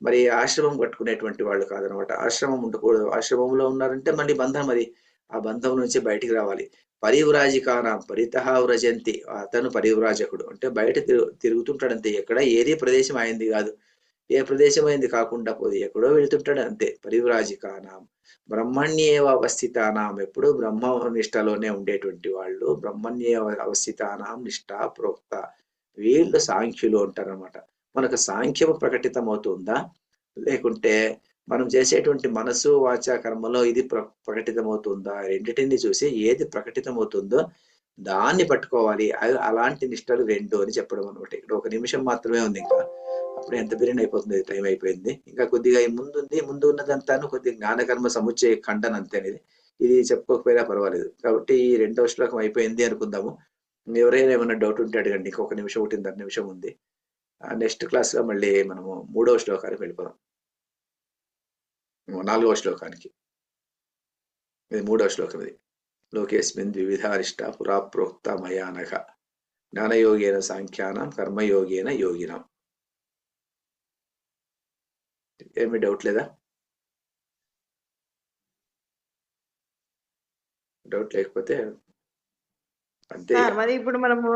మరి ఆశ్రమం కట్టుకునేటువంటి వాళ్ళు కాదనమాట. ఆశ్రమం ఉండకూడదు. ఆశ్రమంలో ఉన్నారంటే మళ్ళీ బంధం అది. ఆ బంధం నుంచి బయటికి రావాలి. పరివ్రాజికానాం పరితః వ్రజంతి, అతను పరివ్రాజకుడు అంటే బయట తిరుగుతుంటాడంతే. ఎక్కడ ఏది ప్రదేశం అయింది కాదు. ఏ ప్రదేశం అయింది కాకుండా పోదు, ఎక్కడో వెళ్తుంటాడు అంతే. పరివ్రాజికానాం బ్రహ్మణ్యేవ అవస్థితానాం, ఎప్పుడు బ్రహ్మ నిష్టలోనే ఉండేటువంటి వాళ్ళు. బ్రహ్మణ్యేవ అవస్థితానాం నిష్ఠ ప్రోక్త, వీళ్ళు సాంఖ్యులు అంటారనమాట. మనకు సాంఖ్యము ప్రకటితమవుతుందా, లేకుంటే మనం చేసేటువంటి మనసు వాచ కర్మలో ఇది ప్రకటితమవుతుందా? రెండిటిని చూసి ఏది ప్రకటితమవుతుందో దాన్ని పట్టుకోవాలి. అలాంటి నిష్టలు రెండు అని చెప్పడం అనమాట. ఇక్కడ 1 నిమిషం మాత్రమే ఉంది ఇంకా. అప్పుడు ఎంత బిర్యానీ అయిపోతుంది, టైం అయిపోయింది. ఇంకా కొద్దిగా ముందు ఉన్నదంతాను కొద్దిగా జ్ఞానకర్మ సముచ్చయ ఖండన అంతే. ఇది చెప్పుకోకపోయినా పర్వాలేదు. కాబట్టి ఈ 2వ శ్లోకం అయిపోయింది అనుకుందాము. ఎవరైనా ఏమైనా డౌట్ ఉంటే అడగండి. ఇంకొక నిమిషం, 1.5 నిమిషం ఉంది. నెక్స్ట్ క్లాస్ లో మళ్ళీ మనము 3వ శ్లోకానికి వెళ్ళిపోదాం. 4వ శ్లోకానికి. ఇది 3వ శ్లోకం. ఇది లోకేస్మిన్ ద్వివిధారిష్ట పురా ప్రోక్త మయానఘ జ్ఞానయోగేన సాంఖ్యానం కర్మయోగేన యోగినం. ఏమి డౌట్ లేదా? డౌట్ లేకపోతే అంతే. మరి ఇప్పుడు మనము